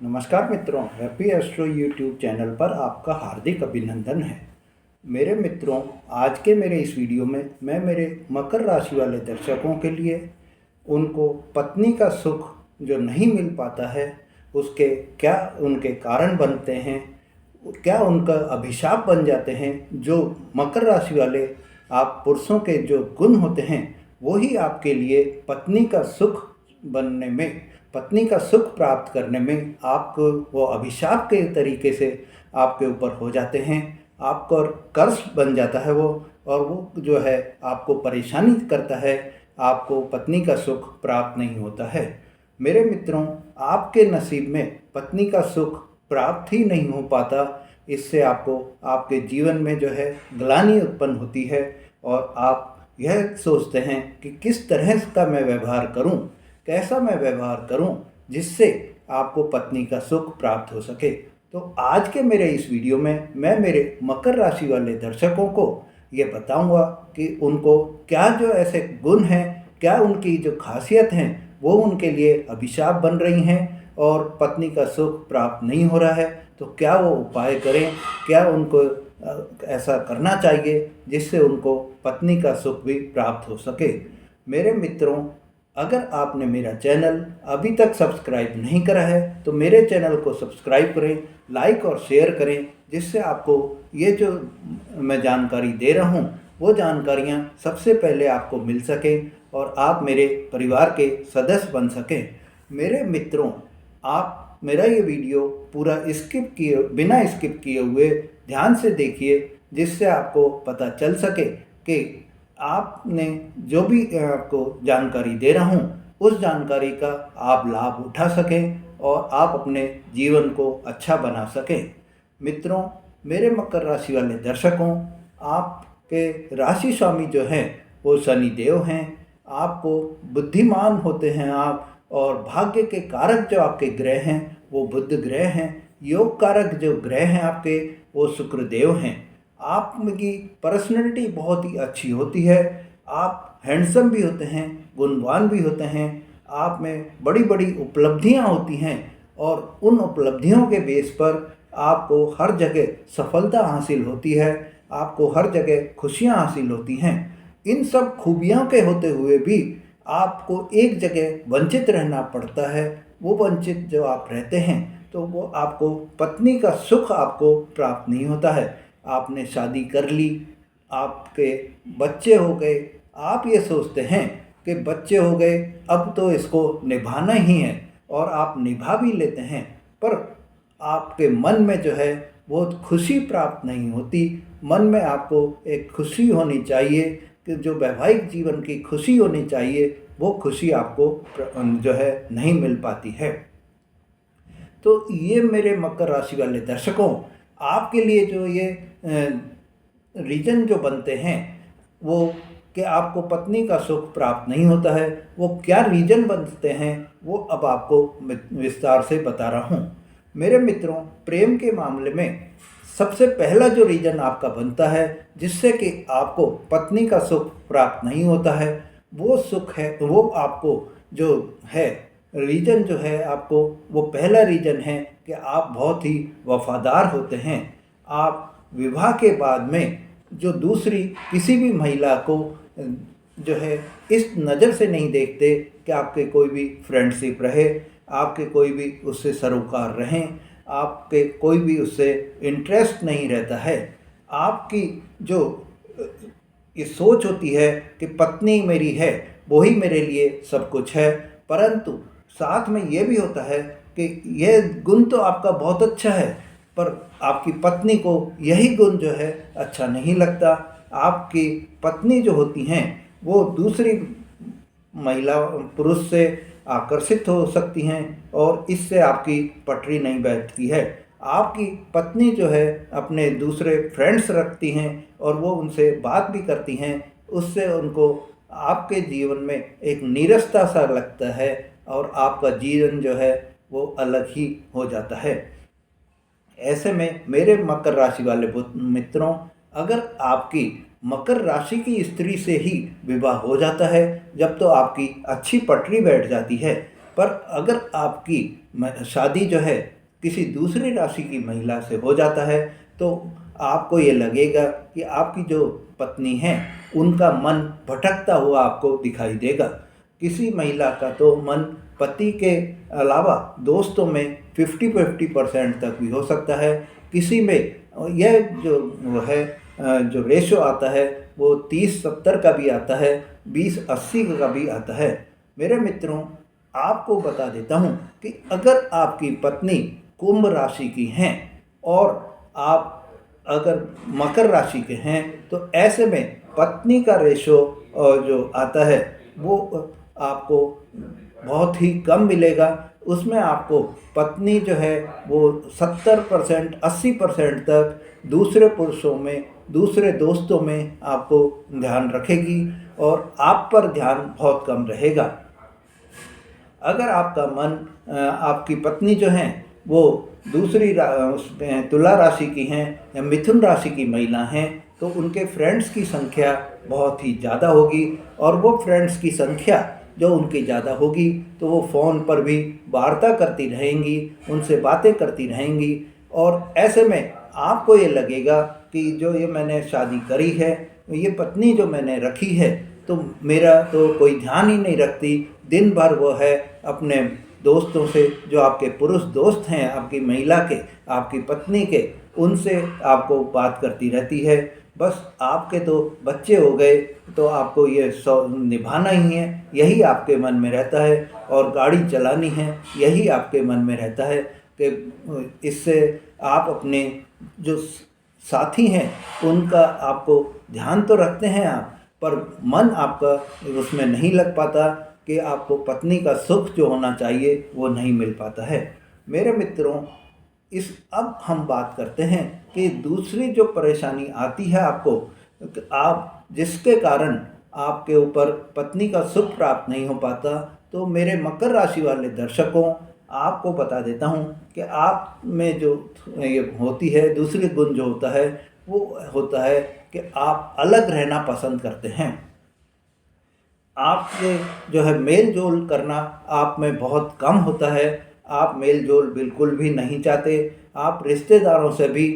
नमस्कार मित्रों, happy astro YouTube channel पर आपका हार्दिक अभिनंदन है। मेरे मित्रों, आज के मेरे इस वीडियो में मैं मेरे मकर राशि वाले दर्शकों के लिए उनको पत्नी का सुख जो नहीं मिल पाता है उसके क्या उनके कारण बनते हैं, क्या उनका अभिशाप बन जाते हैं। जो मकर राशि वाले आप पुरुषों के जो गुण होते हैं वही आपके लिए पत्नी का सुख बनने में, पत्नी का सुख प्राप्त करने में आपको वो अभिशाप के तरीके से आपके ऊपर हो जाते हैं। आपको कर्ज बन जाता है वो, और वो जो है आपको परेशानी करता है, आपको पत्नी का सुख प्राप्त नहीं होता है। मेरे मित्रों, आपके नसीब में पत्नी का सुख प्राप्त ही नहीं हो पाता। इससे आपको आपके जीवन में जो है ग्लानि उत्पन्न होती है और आप यह सोचते हैं कि किस तरह का मैं व्यवहार करूं, कैसा मैं व्यवहार करूं जिससे आपको पत्नी का सुख प्राप्त हो सके। तो आज के मेरे इस वीडियो में मैं मेरे मकर राशि वाले दर्शकों को ये बताऊंगा कि उनको क्या जो ऐसे गुण हैं, क्या उनकी जो खासियत हैं वो उनके लिए अभिशाप बन रही हैं और पत्नी का सुख प्राप्त नहीं हो रहा है। तो क्या वो उपाय करें, क्या उनको ऐसा करना चाहिए जिससे उनको पत्नी का सुख भी प्राप्त हो सके। मेरे मित्रों, अगर आपने मेरा चैनल अभी तक सब्सक्राइब नहीं करा है तो मेरे चैनल को सब्सक्राइब करें, लाइक और शेयर करें, जिससे आपको ये जो मैं जानकारी दे रहा हूँ वो जानकारियाँ सबसे पहले आपको मिल सकें और आप मेरे परिवार के सदस्य बन सकें। मेरे मित्रों, आप मेरा ये वीडियो पूरा बिना स्किप किए हुए ध्यान से देखिए, जिससे आपको पता चल सके कि आपने जो भी आपको जानकारी दे रहा हूँ उस जानकारी का आप लाभ उठा सकें और आप अपने जीवन को अच्छा बना सकें। मित्रों, मेरे मकर राशि वाले दर्शकों, आपके राशि स्वामी जो हैं वो शनि देव हैं। आपको बुद्धिमान होते हैं आप, और भाग्य के कारक जो आपके ग्रह हैं वो बुध ग्रह हैं। योग कारक जो ग्रह हैं आपके वो शुक्र देव हैं। आपकी पर्सनैलिटी बहुत ही अच्छी होती है। आप हैंडसम भी होते हैं, गुणवान भी होते हैं। आप में बड़ी बड़ी उपलब्धियां होती हैं और उन उपलब्धियों के बेस पर आपको हर जगह सफलता हासिल होती है, आपको हर जगह खुशियां हासिल होती हैं। इन सब खूबियों के होते हुए भी आपको एक जगह वंचित रहना पड़ता है। वो वंचित जो आप रहते हैं तो वो आपको पत्नी का सुख आपको प्राप्त नहीं होता है। आपने शादी कर ली, आपके बच्चे हो गए, आप ये सोचते हैं कि बच्चे हो गए अब तो इसको निभाना ही है, और आप निभा भी लेते हैं, पर आपके मन में जो है वो खुशी प्राप्त नहीं होती। मन में आपको एक खुशी होनी चाहिए कि जो वैवाहिक जीवन की खुशी होनी चाहिए वो खुशी आपको जो है नहीं मिल पाती है। तो ये मेरे मकर राशि वाले दर्शकों, आपके लिए जो ये रीजन जो बनते हैं वो कि आपको पत्नी का सुख प्राप्त नहीं होता है, वो क्या रीजन बनते हैं वो अब आपको विस्तार से बता रहा हूँ। मेरे मित्रों, प्रेम के मामले में सबसे पहला जो रीजन आपका बनता है जिससे कि आपको पत्नी का सुख प्राप्त नहीं होता है, वो सुख है, वो आपको जो है रीजन जो है आपको, वो पहला रीजन है कि आप बहुत ही वफादार होते हैं। आप विवाह के बाद में जो दूसरी किसी भी महिला को जो है इस नज़र से नहीं देखते कि आपके कोई भी फ्रेंडशिप रहे, आपके कोई भी उससे सरोकार रहें, आपके कोई भी उससे इंटरेस्ट नहीं रहता है। आपकी जो ये सोच होती है कि पत्नी मेरी है वही मेरे लिए सब कुछ है, परंतु साथ में ये भी होता है कि यह गुण तो आपका बहुत अच्छा है पर आपकी पत्नी को यही गुण जो है अच्छा नहीं लगता। आपकी पत्नी जो होती हैं वो दूसरी महिला पुरुष से आकर्षित हो सकती हैं और इससे आपकी पटरी नहीं बैठती है। आपकी पत्नी जो है अपने दूसरे फ्रेंड्स रखती हैं और वो उनसे बात भी करती हैं, उससे उनको आपके जीवन में एक नीरसता सा लगता है और आपका जीवन जो है वो अलग ही हो जाता है। ऐसे में मेरे मकर राशि वाले मित्रों, अगर आपकी मकर राशि की स्त्री से ही विवाह हो जाता है जब तो आपकी अच्छी पटरी बैठ जाती है, पर अगर आपकी शादी जो है किसी दूसरी राशि की महिला से हो जाता है तो आपको ये लगेगा कि आपकी जो पत्नी है उनका मन भटकता हुआ आपको दिखाई देगा। किसी महिला का तो मन पति के अलावा दोस्तों में 50-50% तक भी हो सकता है। किसी में यह जो वो है जो रेशो आता है वो 30-70 का भी आता है, 20-80 का भी आता है। मेरे मित्रों, आपको बता देता हूँ कि अगर आपकी पत्नी कुंभ राशि की हैं और आप अगर मकर राशि के हैं तो ऐसे में पत्नी का रेशो जो आता है वो आपको बहुत ही कम मिलेगा। उसमें आपको पत्नी जो है वो 70% 80% तक दूसरे पुरुषों में, दूसरे दोस्तों में आपको ध्यान रखेगी और आप पर ध्यान बहुत कम रहेगा। अगर आपका मन आपकी पत्नी जो हैं वो दूसरी उसमें तुला राशि की हैं या मिथुन राशि की महिला हैं तो उनके फ्रेंड्स की संख्या बहुत ही ज़्यादा होगी और वो फ्रेंड्स की संख्या जो उनकी ज़्यादा होगी तो वो फ़ोन पर भी वार्ता करती रहेंगी, उनसे बातें करती रहेंगी और ऐसे में आपको ये लगेगा कि जो ये मैंने शादी करी है, ये पत्नी जो मैंने रखी है तो मेरा तो कोई ध्यान ही नहीं रखती। दिन भर वो है अपने दोस्तों से, जो आपके पुरुष दोस्त हैं आपकी महिला के, आपकी पत्नी के, उनसे आपको बात करती रहती है। बस आपके तो बच्चे हो गए तो आपको ये निभाना ही है, यही आपके मन में रहता है और गाड़ी चलानी है, यही आपके मन में रहता है कि इससे आप अपने जो साथी हैं उनका आपको ध्यान तो रखते हैं आप, पर मन आपका उसमें नहीं लग पाता कि आपको पत्नी का सुख जो होना चाहिए वो नहीं मिल पाता है। मेरे मित्रों, अब हम बात करते हैं कि दूसरी जो परेशानी आती है आपको, आप जिसके कारण आपके ऊपर पत्नी का सुख प्राप्त नहीं हो पाता, तो मेरे मकर राशि वाले दर्शकों, आपको बता देता हूँ कि आप में जो ये होती है दूसरी गुण जो होता है वो होता है कि आप अलग रहना पसंद करते हैं। आपसे जो है मेल जोल करना आप में बहुत कम होता है, आप मेल जोल बिल्कुल भी नहीं चाहते। आप रिश्तेदारों से भी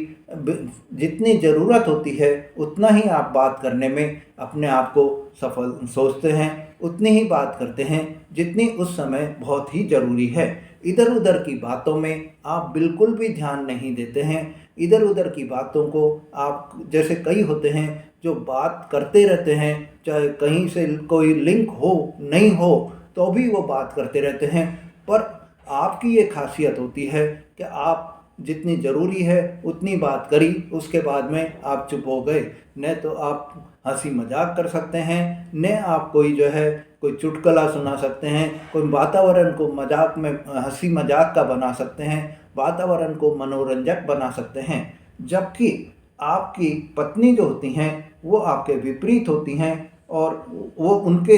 जितनी ज़रूरत होती है उतना ही आप बात करने में अपने आप को सफल सोचते हैं, उतनी ही बात करते हैं जितनी उस समय बहुत ही ज़रूरी है। इधर उधर की बातों में आप बिल्कुल भी ध्यान नहीं देते हैं। इधर उधर की बातों को आप, जैसे कई होते हैं जो बात करते रहते हैं, चाहे कहीं से कोई लिंक हो नहीं हो तो भी वो बात करते रहते हैं, पर आपकी ये खासियत होती है कि आप जितनी ज़रूरी है उतनी बात करी, उसके बाद में आप चुप हो गए। न तो आप हंसी मजाक कर सकते हैं, न आप कोई जो है कोई चुटकुला सुना सकते हैं, कोई वातावरण को मजाक में हंसी मजाक का बना सकते हैं, वातावरण को मनोरंजक बना सकते हैं। जबकि आपकी पत्नी जो होती हैं वो आपके विपरीत होती हैं और वो उनके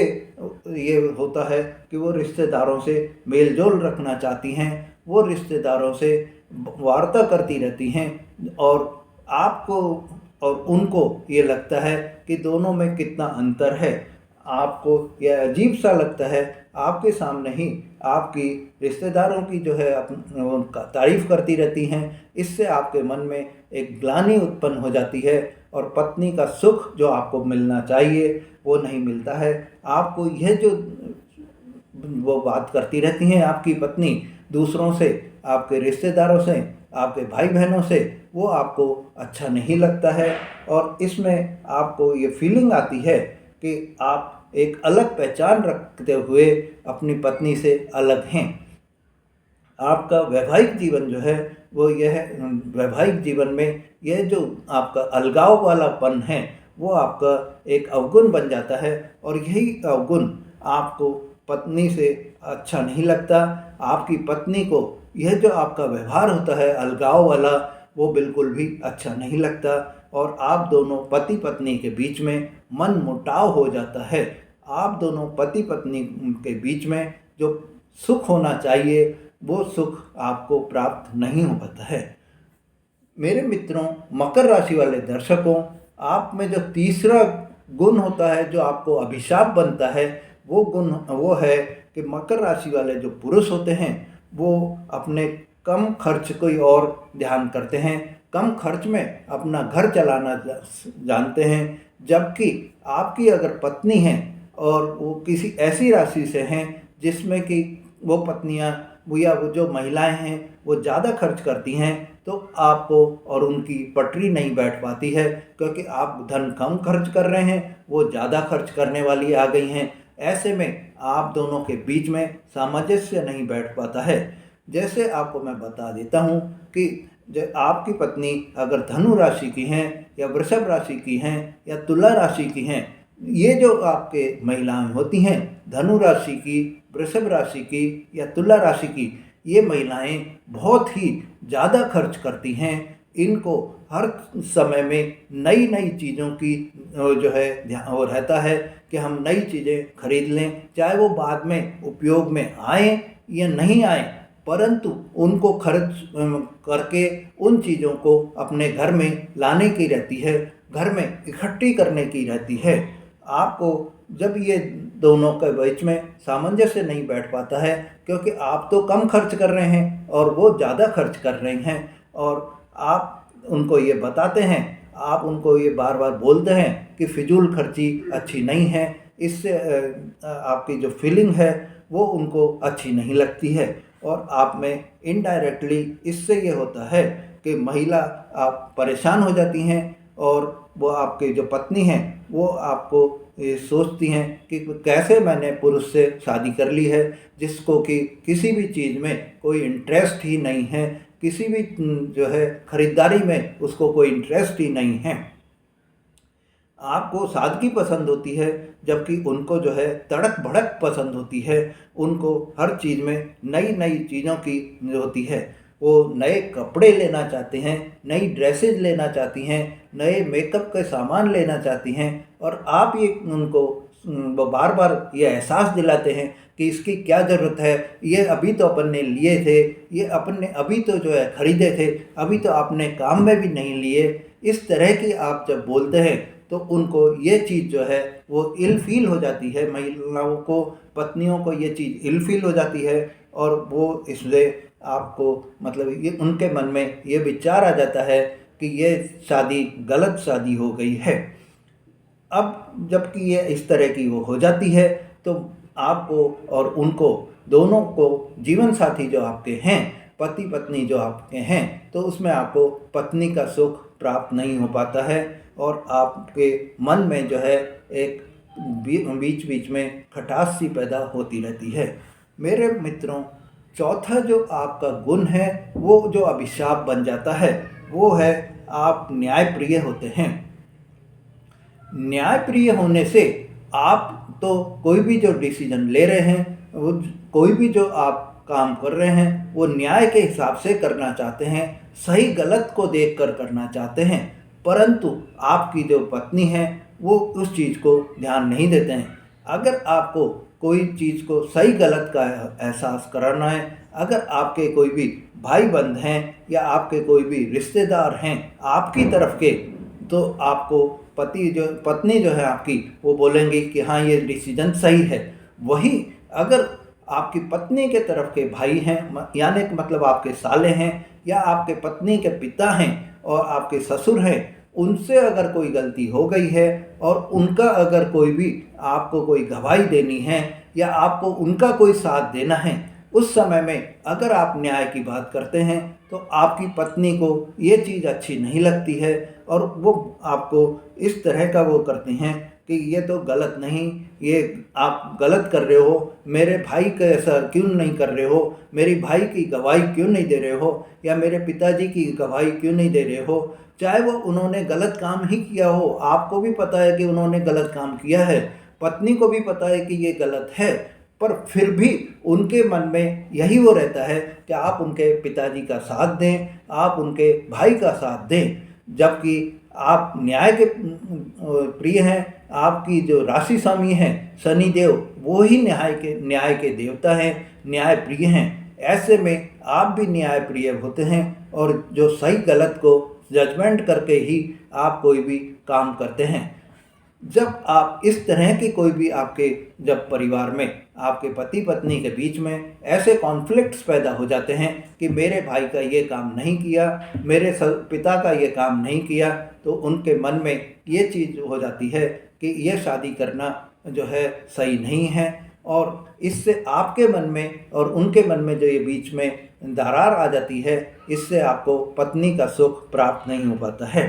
ये होता है कि वो रिश्तेदारों से मेल जोल रखना चाहती हैं, वो रिश्तेदारों से वार्ता करती रहती हैं और आपको और उनको ये लगता है कि दोनों में कितना अंतर है। आपको यह अजीब सा लगता है, आपके सामने ही आपकी रिश्तेदारों की जो है उनका तारीफ़ करती रहती हैं। इससे आपके मन में एक ग्लानि उत्पन्न हो जाती है और पत्नी का सुख जो आपको मिलना चाहिए वो नहीं मिलता है। आपको यह जो वो बात करती रहती हैं आपकी पत्नी दूसरों से, आपके रिश्तेदारों से, आपके भाई बहनों से, वो आपको अच्छा नहीं लगता है और इसमें आपको ये फीलिंग आती है कि आप एक अलग पहचान रखते हुए अपनी पत्नी से अलग हैं। आपका वैवाहिक जीवन जो है वो यह वैवाहिक जीवन में यह जो आपका अलगाव वालापन है वो आपका एक अवगुण बन जाता है और यही अवगुण आपको पत्नी से अच्छा नहीं लगता। आपकी पत्नी को यह जो आपका व्यवहार होता है अलगाव वाला वो बिल्कुल भी अच्छा नहीं लगता और आप दोनों पति पत्नी के बीच में मन मुटाव हो जाता है। आप दोनों पति पत्नी के बीच में जो सुख होना चाहिए वो सुख आपको प्राप्त नहीं हो पाता है। मेरे मित्रों, मकर राशि वाले दर्शकों, आप में जो तीसरा गुण होता है जो आपको अभिशाप बनता है वो गुण वो है कि मकर राशि वाले जो पुरुष होते हैं वो अपने कम खर्च कोई और ध्यान करते हैं, कम खर्च में अपना घर चलाना जानते हैं। जबकि आपकी अगर पत्नी है और वो किसी ऐसी राशि से हैं जिसमें कि वो पत्नियां या वो जो महिलाएं हैं वो ज़्यादा खर्च करती हैं, तो आपको और उनकी पटरी नहीं बैठ पाती है, क्योंकि आप धन कम खर्च कर रहे हैं, वो ज़्यादा खर्च करने वाली आ गई हैं। ऐसे में आप दोनों के बीच में सामंजस्य नहीं बैठ पाता है। जैसे आपको मैं बता देता हूँ कि जो आपकी पत्नी अगर धनु राशि की हैं या वृषभ राशि की हैं या तुला राशि की हैं, ये जो आपके महिलाएं होती हैं धनु राशि की, वृषभ राशि की या तुला राशि की, ये महिलाएं बहुत ही ज़्यादा खर्च करती हैं। इनको हर समय में नई नई चीज़ों की जो है वो रहता है कि हम नई चीज़ें खरीद लें, चाहे वो बाद में उपयोग में आए या नहीं आए, परंतु उनको खर्च करके उन चीज़ों को अपने घर में लाने की रहती है, घर में इकट्ठी करने की रहती है। आपको जब ये दोनों के बीच में सामंजस्य नहीं बैठ पाता है, क्योंकि आप तो कम खर्च कर रहे हैं और वो ज़्यादा खर्च कर रहे हैं, और आप उनको ये बताते हैं, आप उनको ये बार बार बोलते हैं कि फिजूल खर्ची अच्छी नहीं है, इससे आपकी जो फीलिंग है वो उनको अच्छी नहीं लगती है। और आप में इनडायरेक्टली इससे ये होता है कि महिला आप परेशान हो जाती हैं, और वो आपके जो पत्नी हैं वो आपको ये सोचती हैं कि कैसे मैंने पुरुष से शादी कर ली है जिसको कि किसी भी चीज़ में कोई इंटरेस्ट ही नहीं है, किसी भी जो है खरीदारी में उसको कोई इंटरेस्ट ही नहीं है। आपको सादगी पसंद होती है, जबकि उनको जो है तड़क भड़क पसंद होती है। उनको हर चीज़ में नई नई चीज़ों की जो होती है, वो नए कपड़े लेना चाहते हैं, नई ड्रेसेस लेना चाहती हैं, नए मेकअप के सामान लेना चाहती हैं, और आप ये उनको बार बार ये एहसास दिलाते हैं कि इसकी क्या ज़रूरत है, ये अभी तो अपन ने लिए थे, ये अपन ने अभी तो जो है खरीदे थे, अभी तो आपने काम में भी नहीं लिए। इस तरह की आप जब बोलते हैं तो उनको ये चीज़ जो है वो इल फील हो जाती है, महिलाओं को, पत्नियों को ये चीज़ इल फील हो जाती है, और वो इसलिए आपको मतलब ये उनके मन में ये विचार आ जाता है कि ये शादी गलत शादी हो गई है। अब जबकि ये इस तरह की वो हो जाती है, तो आपको और उनको दोनों को जीवन साथी जो आपके हैं, पति पत्नी जो आपके हैं, तो उसमें आपको पत्नी का सुख प्राप्त नहीं हो पाता है, और आपके मन में जो है एक बीच बीच में खटास सी पैदा होती रहती है। मेरे मित्रों, चौथा जो आपका गुण है वो जो अभिशाप बन जाता है वो है आप न्यायप्रिय होते हैं। न्यायप्रिय होने से आप तो कोई भी जो डिसीजन ले रहे हैं, वो कोई भी जो आप काम कर रहे हैं वो न्याय के हिसाब से करना चाहते हैं, सही गलत को देखकर करना चाहते हैं। परंतु आपकी जो पत्नी है वो उस चीज़ को ध्यान नहीं देते हैं। अगर आपको कोई चीज़ को सही गलत का एहसास कराना है, अगर आपके कोई भी भाई बंद हैं या आपके कोई भी रिश्तेदार हैं आपकी तरफ के, तो आपको पत्नी जो है आपकी वो बोलेंगी कि हाँ ये डिसीजन सही है। वही अगर आपकी पत्नी के तरफ के भाई हैं, यानी मतलब आपके साले हैं या आपके पत्नी के पिता हैं और आपके ससुर हैं, उनसे अगर कोई गलती हो गई है और उनका अगर कोई भी आपको कोई गवाही देनी है या आपको उनका कोई साथ देना है, उस समय में अगर आप न्याय की बात करते हैं तो आपकी पत्नी को ये चीज़ अच्छी नहीं लगती है, और वो आपको इस तरह का वो करती हैं कि ये तो गलत नहीं, ये आप गलत कर रहे हो, मेरे भाई का ऐसा क्यों नहीं कर रहे हो, मेरी भाई की गवाही क्यों नहीं दे रहे हो, या मेरे पिताजी की गवाही क्यों नहीं दे रहे हो। चाहे वो उन्होंने गलत काम ही किया हो, आपको भी पता है कि उन्होंने गलत काम किया है, पत्नी को भी पता है कि ये गलत है, पर फिर भी उनके मन में यही वो रहता है कि आप उनके पिताजी का साथ दें, आप उनके भाई का साथ दें। जबकि आप न्याय के प्रिय हैं, आपकी जो राशि स्वामी हैं शनिदेव, वो ही न्याय के देवता हैं, न्याय प्रिय हैं। ऐसे में आप भी न्याय प्रिय होते हैं, और जो सही गलत को जजमेंट करके ही आप कोई भी काम करते हैं। जब आप इस तरह की कोई भी आपके जब परिवार में आपके पति पत्नी के बीच में ऐसे कॉन्फ्लिक्ट्स पैदा हो जाते हैं कि मेरे भाई का ये काम नहीं किया, मेरे पिता का ये काम नहीं किया, तो उनके मन में ये चीज़ हो जाती है कि ये शादी करना जो है सही नहीं है, और इससे आपके मन में और उनके मन में जो ये बीच में दरार आ जाती है, इससे आपको पत्नी का सुख प्राप्त नहीं हो पाता है।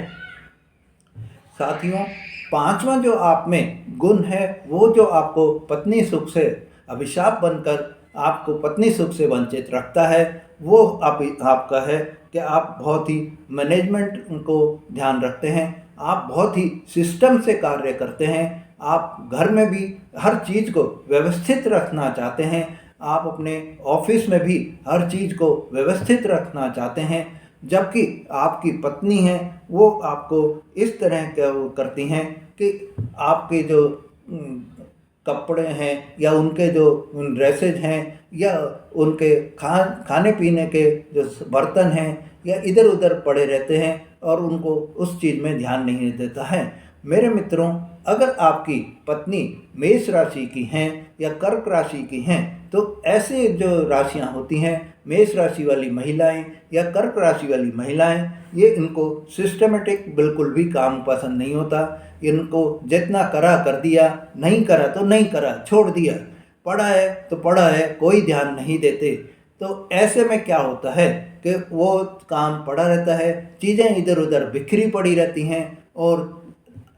साथियों, पांचवा जो आप में गुण है, वो जो आपको पत्नी सुख से अभिशाप बनकर आपको पत्नी सुख से वंचित रखता है, वो आपका है कि आप बहुत ही मैनेजमेंट को ध्यान रखते हैं, आप बहुत ही सिस्टम से कार्य करते हैं, आप घर में भी हर चीज़ को व्यवस्थित रखना चाहते हैं, आप अपने ऑफिस में भी हर चीज़ को व्यवस्थित रखना चाहते हैं, जबकि आपकी पत्नी है वो आपको इस तरह क्या वो करती हैं कि आपके जो कपड़े हैं या उनके जो ड्रेसेज हैं या उनके खाने पीने के जो बर्तन हैं या इधर उधर पड़े रहते हैं और उनको उस चीज़ में ध्यान नहीं देता है। मेरे मित्रों, अगर आपकी पत्नी मेष राशि की हैं या कर्क राशि की हैं, तो ऐसे जो राशियां होती हैं, मेष राशि वाली महिलाएं या कर्क राशि वाली महिलाएं, ये इनको सिस्टमेटिक बिल्कुल भी काम पसंद नहीं होता। इनको जितना करा कर दिया, नहीं करा तो नहीं करा, छोड़ दिया, पढ़ा है तो पढ़ा है, कोई ध्यान नहीं देते। तो ऐसे में क्या होता है कि वो काम पड़ा रहता है, चीज़ें इधर उधर बिखरी पड़ी रहती हैं, और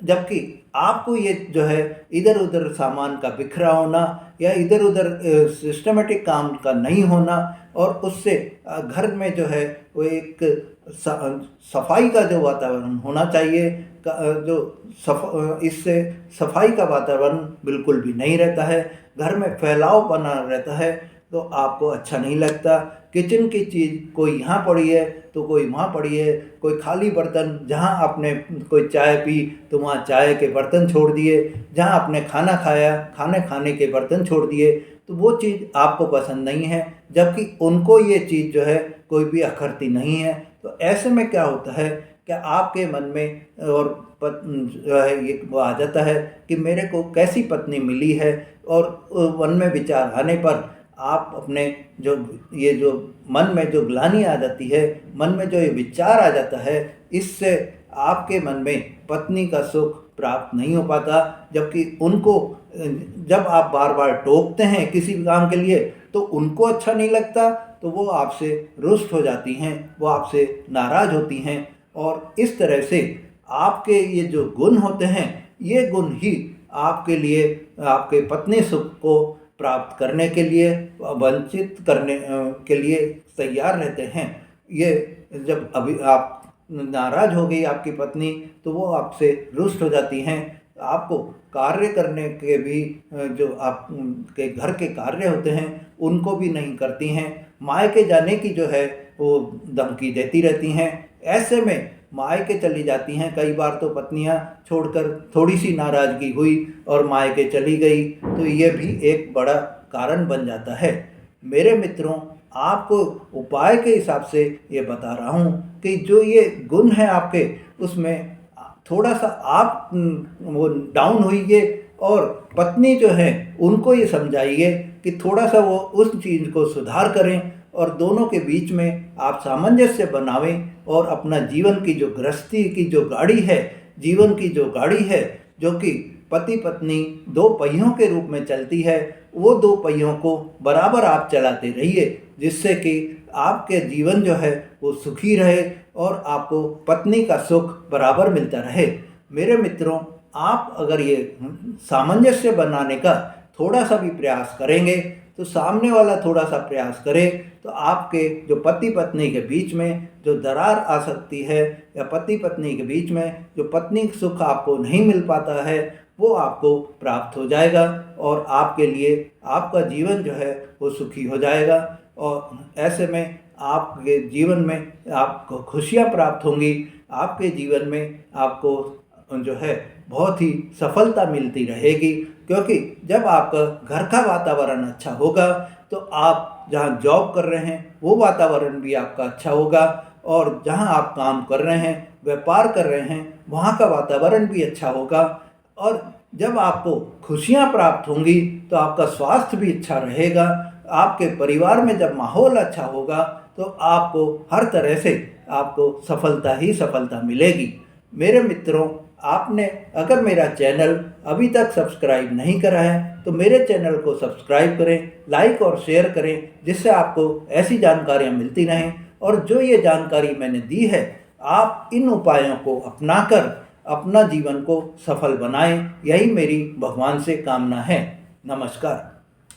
जबकि आपको ये जो है इधर उधर सामान का बिखरा होना या इधर उधर सिस्टमेटिक काम का नहीं होना, और उससे घर में जो है वो एक सफाई का जो वातावरण होना चाहिए, इससे सफाई का वातावरण बिल्कुल भी नहीं रहता है, घर में फैलाव बना रहता है, तो आपको अच्छा नहीं लगता। किचन की चीज़ कोई यहाँ पड़ी है तो कोई वहाँ पड़ी है, कोई खाली बर्तन, जहाँ आपने कोई चाय पी तो वहाँ चाय के बर्तन छोड़ दिए, जहाँ आपने खाना खाया खाने के बर्तन छोड़ दिए, तो वो चीज़ आपको पसंद नहीं है, जबकि उनको ये चीज़ जो है कोई भी अखरती नहीं है। तो ऐसे में क्या होता है कि आपके मन में और जो है ये वो आ जाता है कि मेरे को कैसी पत्नी मिली है, और मन में विचार आने पर आप अपने जो मन में जो ग्लानि आ जाती है, मन में जो ये विचार आ जाता है, इससे आपके मन में पत्नी का सुख प्राप्त नहीं हो पाता। जबकि उनको जब आप बार बार टोकते हैं किसी भी काम के लिए, तो उनको अच्छा नहीं लगता, तो वो आपसे रुष्ट हो जाती हैं, वो आपसे नाराज़ होती हैं, और इस तरह से आपके ये जो गुण होते हैं, ये गुण ही आपके लिए आपके पत्नी सुख को प्राप्त करने के लिए, वंचित करने के लिए तैयार रहते हैं। ये जब अभी आप नाराज़ हो गई आपकी पत्नी, तो वो आपसे रुष्ट हो जाती हैं, आपको कार्य करने के भी जो आप के घर के कार्य होते हैं उनको भी नहीं करती हैं, मायके जाने की जो है वो धमकी देती रहती हैं। ऐसे में मायके चली जाती हैं, कई बार तो पत्नियां छोड़कर थोड़ी सी नाराज़गी हुई और मायके चली गई, तो ये भी एक बड़ा कारण बन जाता है। मेरे मित्रों, आपको उपाय के हिसाब से ये बता रहा हूँ कि जो ये गुण है आपके, उसमें थोड़ा सा आप वो डाउन होइए, और पत्नी जो है उनको ये समझाइए कि थोड़ा सा वो उस चीज़ को सुधार करें, और दोनों के बीच में आप सामंजस्य बनावें, और अपना जीवन की जो गृहस्थी की जो गाड़ी है, जीवन की जो गाड़ी है, जो कि पति पत्नी दो पहियों के रूप में चलती है, वो दो पहियों को बराबर आप चलाते रहिए, जिससे कि आपके जीवन जो है वो सुखी रहे और आपको पत्नी का सुख बराबर मिलता रहे। मेरे मित्रों, आप अगर ये सामंजस्य बनाने का थोड़ा सा भी प्रयास करेंगे, तो सामने वाला थोड़ा सा प्रयास करे, तो आपके जो पति पत्नी के बीच में जो दरार आ सकती है, या पति पत्नी के बीच में जो पत्नी सुख आपको नहीं मिल पाता है, वो आपको प्राप्त हो जाएगा, और आपके लिए आपका जीवन जो है वो सुखी हो जाएगा, और ऐसे में आपके जीवन में आपको खुशियाँ प्राप्त होंगी, आपके जीवन में आपको जो है बहुत ही सफलता मिलती रहेगी। क्योंकि जब आपका घर का वातावरण अच्छा होगा, तो आप जहाँ जॉब कर रहे हैं वो वातावरण भी आपका अच्छा होगा, और जहाँ आप काम कर रहे हैं, व्यापार कर रहे हैं, वहाँ का वातावरण भी अच्छा होगा, और जब आपको खुशियाँ प्राप्त होंगी तो आपका स्वास्थ्य भी अच्छा रहेगा। आपके परिवार में जब माहौल अच्छा होगा तो आपको हर तरह से आपको सफलता ही सफलता मिलेगी। मेरे मित्रों, आपने अगर मेरा चैनल अभी तक सब्सक्राइब नहीं करा है तो मेरे चैनल को सब्सक्राइब करें, लाइक और शेयर करें, जिससे आपको ऐसी जानकारियाँ मिलती रहें। और जो ये जानकारी मैंने दी है, आप इन उपायों को अपनाकर अपना जीवन को सफल बनाएं, यही मेरी भगवान से कामना है। नमस्कार।